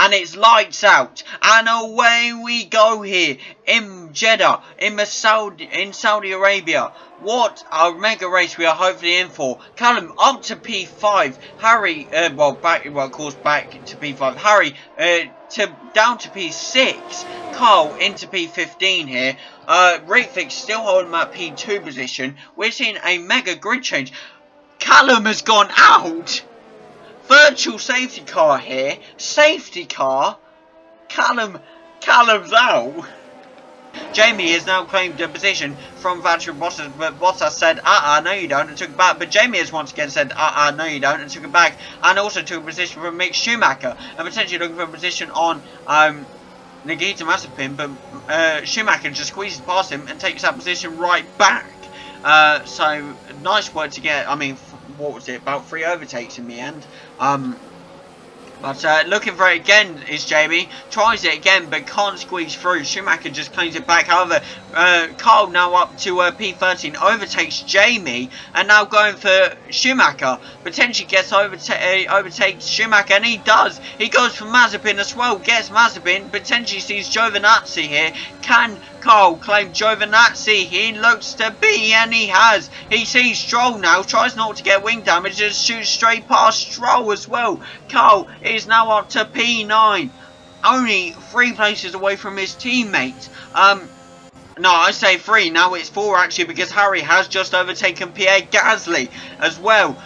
and it's lights out, and away we go here in Jeddah, in Saudi Arabia. What a mega race we are hopefully in for. Callum up to P5, Harry, of course back to P5, Harry down to P6, Carl into P15 here. Ritvik still holding that P2 position. We're seeing a mega grid change. Callum has gone out. Virtual safety car here. Safety car. Callum's out. Jamie has now claimed a position from Valtteri Bottas, but Bottas said, no you don't, and took it back. But Jamie has once again said, no you don't, and took it back. And also took a position from Mick Schumacher, and potentially looking for a position on Nikita Mazepin, but Schumacher just squeezes past him and takes that position right back. So, nice work to get, I mean, what was it, about 3 overtakes in the end. But looking for it again is Jamie. Tries it again but can't squeeze through. Schumacher just claims it back. However, Carl now up to P13. Overtakes Jamie. And now going for Schumacher. Potentially gets overtakes Schumacher. And he does. He goes for Mazepin as well. Gets Mazepin. Potentially sees Giovinazzi here. Can Carl claim Giovinazzi? He looks to be, and he has. He sees Stroll now. Tries not to get wing damage. Just shoots straight past Stroll as well. Carl is now up to P9. Only 3 places away from his teammate. No, I say 3. Now it's 4 actually, because Harry has just overtaken Pierre Gasly as well.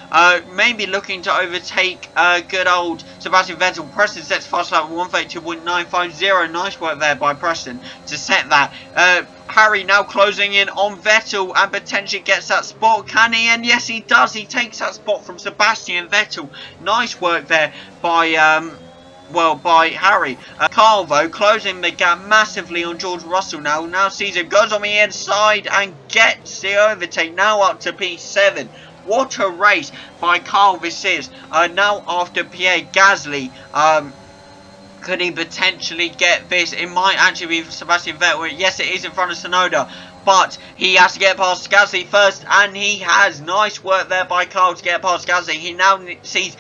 Maybe looking to overtake good old Sebastian Vettel. Preston sets fast lap 132.950. Nice work there by Preston to set that. Harry now closing in on Vettel and potentially gets that spot. Can he? And yes, he does. He takes that spot from Sebastian Vettel. Nice work there by by Harry. Carl though closing the gap massively on George Russell now. Now sees him, goes on the inside and gets the overtake. Now up to P7. What a race by Carl this is. Now after Pierre Gasly. Could he potentially get this? It might actually be Sebastian Vettel. Yes, it is in front of Tsunoda. But he has to get past Gasly first, and he has. Nice work there by Carl to get past Gasly. He now sees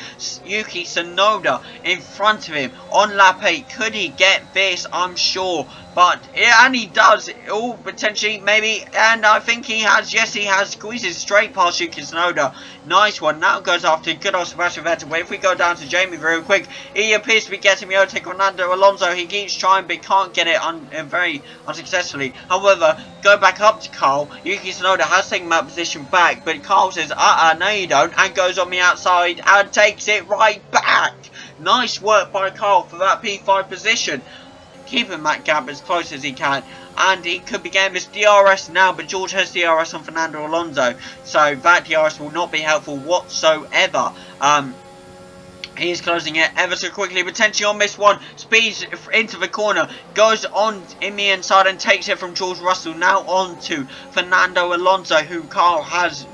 Yuki Tsunoda in front of him on lap 8. Could he get this? I'm sure. But, yeah, and he does. Oh, potentially, maybe. And I think he has. Yes, he has. Squeezes straight past Yuki Tsunoda. Nice one. Now goes after good old Sebastian Vettel. But if we go down to Jamie very quick, he appears to be getting the overtake on Fernando Alonso. He keeps trying, but can't get it very unsuccessfully. However, go back up to Carl. Yuki Tsunoda has taken that position back, but Carl says, no you don't, and goes on the outside and takes it right back. Nice work by Carl for that P5 position. Keeping that gap as close as he can, and he could be getting this DRS now, but George has DRS on Fernando Alonso, so that DRS will not be helpful whatsoever. He is closing it ever so quickly, potentially on this one, speeds into the corner, goes on in the inside and takes it from George Russell. Now on to Fernando Alonso, who Carl has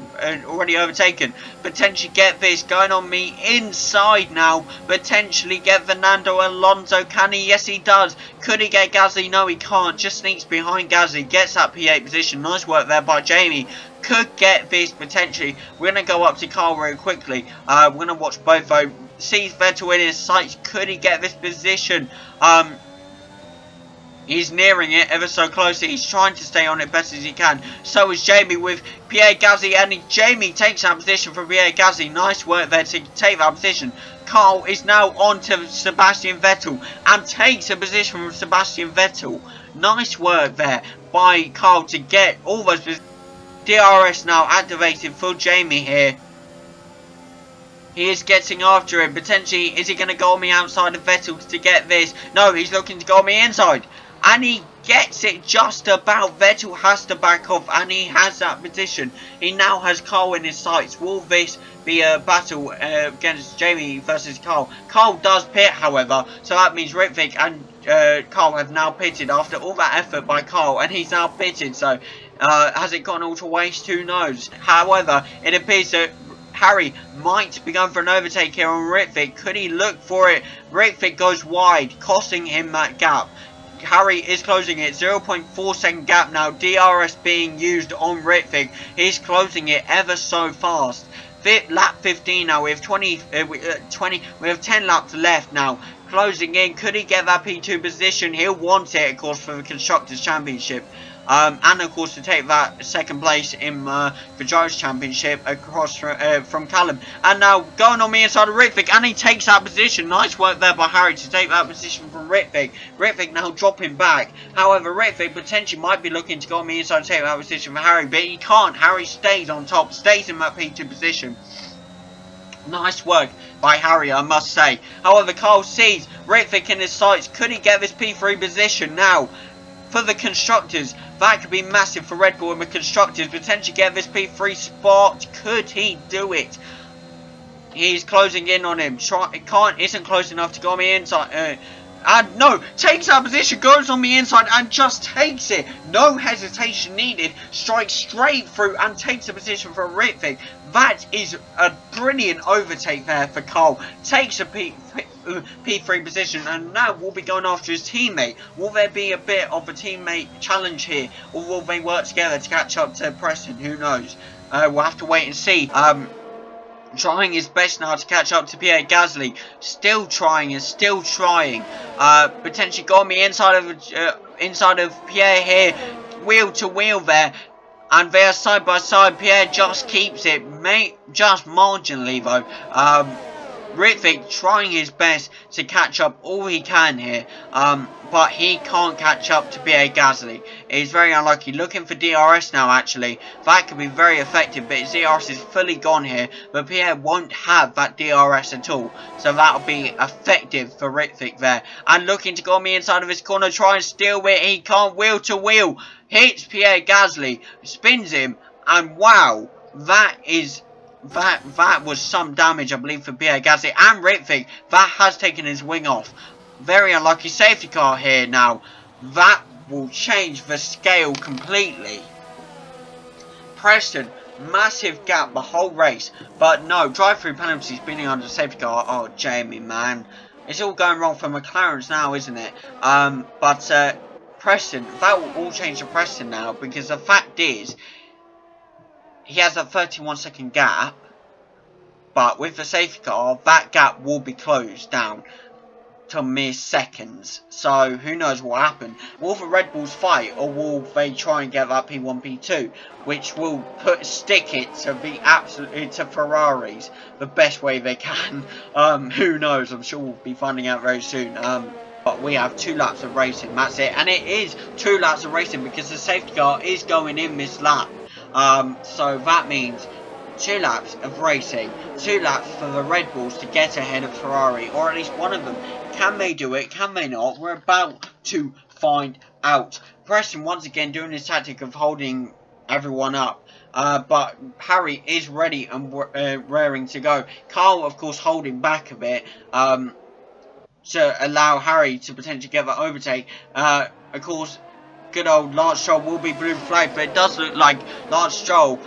already overtaken. Potentially get this, going on the inside now, potentially get Fernando Alonso. Can he? Yes he does. Could he get Gasly? No he can't, just sneaks behind Gasly, gets that P8 position. Nice work there by Jamie. Could get this potentially. We're going to go up to Carl very quickly. We're going to watch both though. Sees Vettel in his sights. Could he get this position? He's nearing it ever so closely. He's trying to stay on it best as he can. So is Jamie with Pierre Gasly, and Jamie takes that position from Pierre Gasly. Nice work there to take that position. Carl is now on to Sebastian Vettel and takes a position from Sebastian Vettel. Nice work there by Carl to get all those positions. DRS now activated for Jamie here. He is getting after him. Potentially, is he going to go on the outside of Vettel to get this? No, he's looking to go on the inside. And he gets it just about. Vettel has to back off, and he has that position. He now has Carl in his sights. Will this be a battle against Jamie versus Carl? Carl does pit, however, so that means Ritvik and Carl have now pitted after all that effort by Carl, and he's now pitted. So, has it gone all to waste? Who knows? However, it appears that Harry might be going for an overtake here on Ritvik. Could he look for it? Ritvik goes wide, costing him that gap. Harry is closing it. 0.4 second gap now. DRS being used on Ritvik. He's closing it ever so fast. Lap 15 now. We have 10 laps left now. closing in. Could he get that P2 position? He'll want it, of course, for the Constructors' Championship. And of course to take that second place in the Drivers' Championship across from Callum. And now going on the inside of Ritvic, and he takes that position. Nice work there by Harry to take that position from Ritvic. Ritvic now dropping back. However, Ritvic potentially might be looking to go on the inside and take that position for Harry, but he can't. Harry stays on top, stays in that P2 position. Nice work by Harry, I must say. However, Carl sees Ritvic in his sights. Could he get this P3 position now? For the Constructors, that could be massive for Red Bull and the Constructors. Potentially get this P3 spot. Could he do it? He's closing in on him. Isn't close enough to go on the inside. And no, takes that position, goes on the inside and just takes it. No hesitation needed. Strikes straight through and takes the position for Ritvic. That is a brilliant overtake there for Carl. Takes a P3 position and now will be going after his teammate. Will there be a bit of a teammate challenge here? Or will they work together to catch up to Preston? Who knows? We'll have to wait and see. Trying his best now to catch up to Pierre Gasly. Still trying and still trying. Potentially go on the inside of Pierre here. Wheel to wheel there. And they're side by side. Pierre just keeps it. Just marginally though. Ritvic trying his best to catch up all he can here. But he can't catch up to Pierre Gasly. He's very unlucky. Looking for DRS now actually. That could be very effective, but his DRS is fully gone here. But Pierre won't have that DRS at all. So that'll be effective for Ritvic there. And looking to go on the inside of his corner. Try and steal it. He can't. Wheel to wheel. Hits Pierre Gasly. Spins him. And wow. That was some damage, I believe, for Pierre Gasly and Ritvic. That has taken his wing off. Very unlucky safety car here now. That will change the scale completely. Preston, massive gap the whole race. But no, drive-through penalties being under safety car. Oh, Jamie, man. It's all going wrong for McLaren's now, isn't it? Preston, that will all change for Preston now. Because the fact is, he has a 31-second gap, but with the safety car, that gap will be closed down to mere seconds. So who knows what will happen? Will the Red Bulls fight, or will they try and get that P1, P2, which will stick it to be absolutely to Ferraris the best way they can? Who knows? I'm sure we'll be finding out very soon. But we have 2 laps of racing. That's it, and it is 2 laps of racing because the safety car is going in this lap. So that means 2 laps of racing, 2 laps for the Red Bulls to get ahead of Ferrari, or at least one of them. Can they do it? Can they not? We're about to find out. Preston once again doing his tactic of holding everyone up. But Harry is ready and raring to go. Carl, of course, holding back a bit to allow Harry to potentially get that overtake. Of course, good old Lance Stroll will be blue flagged, but it does look like Lance Stroll.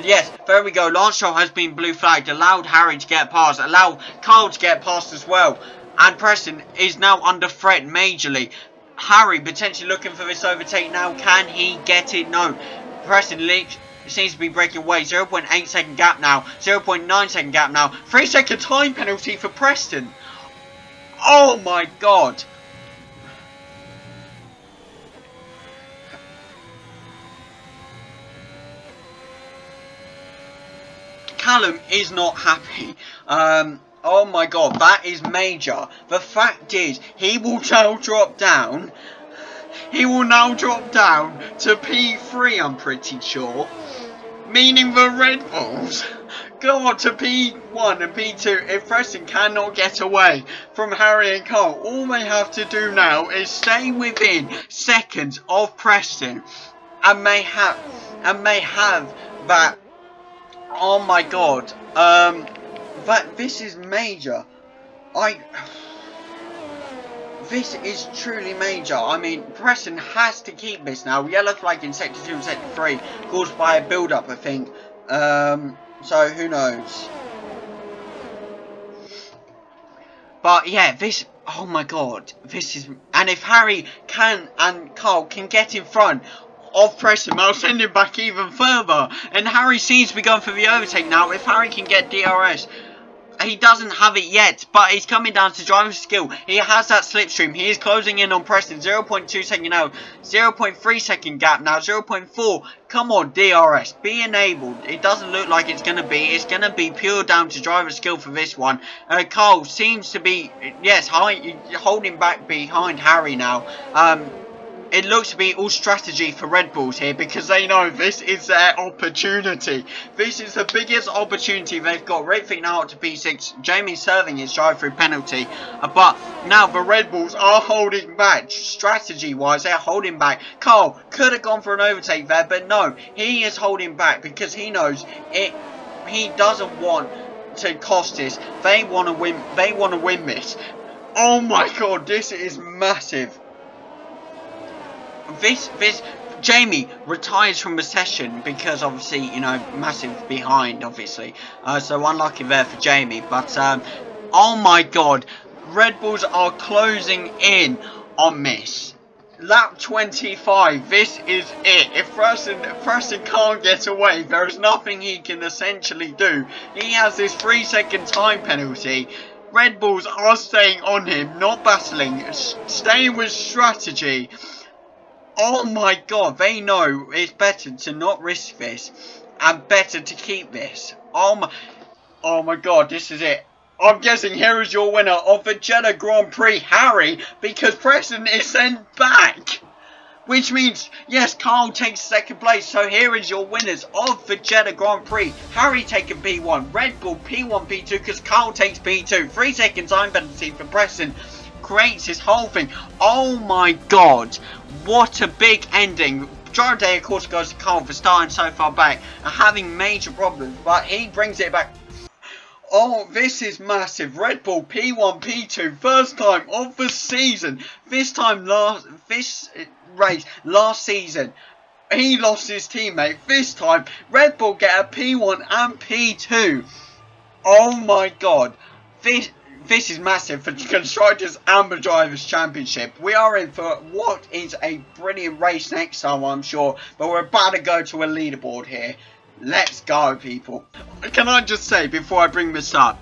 Yes, there we go. Lance Stroll has been blue flagged. Allowed Harry to get past. Allowed Carl to get past as well. And Preston is now under threat majorly. Harry potentially looking for this overtake now. Can he get it? No. Preston seems to be breaking away. 0.8 second gap now. 0.9 second gap now. 3 second time penalty for Preston. Oh my god. Callum is not happy. Oh my god, that is major. The fact is, he will now drop down. He will now drop down to P3, I'm pretty sure. Meaning the Red Bulls go on to P1 and P2 if Preston cannot get away from Harry and Carl. All they have to do now is stay within seconds of Preston, and may have that. Oh my god, this is major. This is truly major. I mean, Preston has to keep this now. Yellow flag in Sector 2 and Sector 3, caused by a build-up, I think. So who knows? But yeah, this. Oh my god, this is. And if Harry and Carl can get in front of Preston, I'll send him back even further. And Harry seems to be going for the overtake now. If Harry can get DRS, He doesn't have it yet, but it's coming down to driving skill. He has that slipstream. He is closing in on Preston. 0.2 second now. 0.3 second gap now. 0.4. Come on, DRS. Be enabled. It doesn't look like it's going to be. It's going to be pure down to driver skill for this one. Carl seems to be, yes, holding back behind Harry now. It looks to be all strategy for Red Bulls here, because they know this is their opportunity. This is the biggest opportunity they've got. Right now up to P6. Jamie serving his drive-through penalty. But now the Red Bulls are holding back. Strategy-wise, they're holding back. Carl could have gone for an overtake there, but no. He is holding back because he knows it. He doesn't want to cost this. They want to win. They want to win this. Oh my god, this is massive. Jamie retires from the session because obviously, you know, massive behind, obviously. So unlucky there for Jamie. But, oh my god, Red Bulls are closing in on this. Lap 25, this is it. If Preston can't get away, there is nothing he can essentially do. He has this 3-second time penalty. Red Bulls are staying on him, not battling, staying with strategy. Oh my god, they know it's better to not risk this and better to keep this. Oh my god, this is it. I'm guessing here is your winner of the Jeddah Grand Prix, Harry, because Preston is sent back. Which means, yes, Carl takes second place. So here is your winners of the Jeddah Grand Prix. Harry taking P1, Red Bull P1, P2, because Carl takes P2. 3 second time penalty for Preston. Creates this whole thing. Oh my god, what a big ending. Jordan, of course, goes to Carl for starting so far back and having major problems, but he brings it back. Oh, this is massive. Red Bull P1, P2, first time of the season. This race last season, he lost his teammate. This time, Red Bull get a P1 and P2. Oh my god, this is massive for Constructors and the Drivers' Championship. We are in for what is a brilliant race next time, I'm sure. But we're about to go to a leaderboard here. Let's go, people. Can I just say, before I bring this up,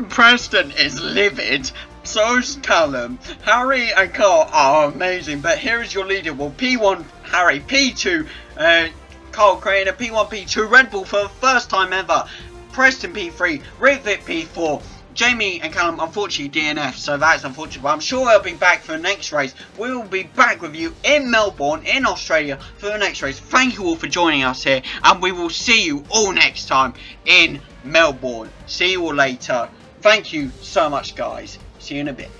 Preston is livid. So's Callum. Harry and Carl are amazing. But here is your leaderboard. P1, Harry. P2, Carl creating a P1, P2 Red Bull for the first time ever. Preston P3, Rivit P4. Jamie and Callum, unfortunately, DNF, so that's unfortunate, but I'm sure they'll be back for the next race. We will be back with you in Melbourne, in Australia, for the next race. Thank you all for joining us here, and we will see you all next time in Melbourne. See you all later. Thank you so much, guys. See you in a bit.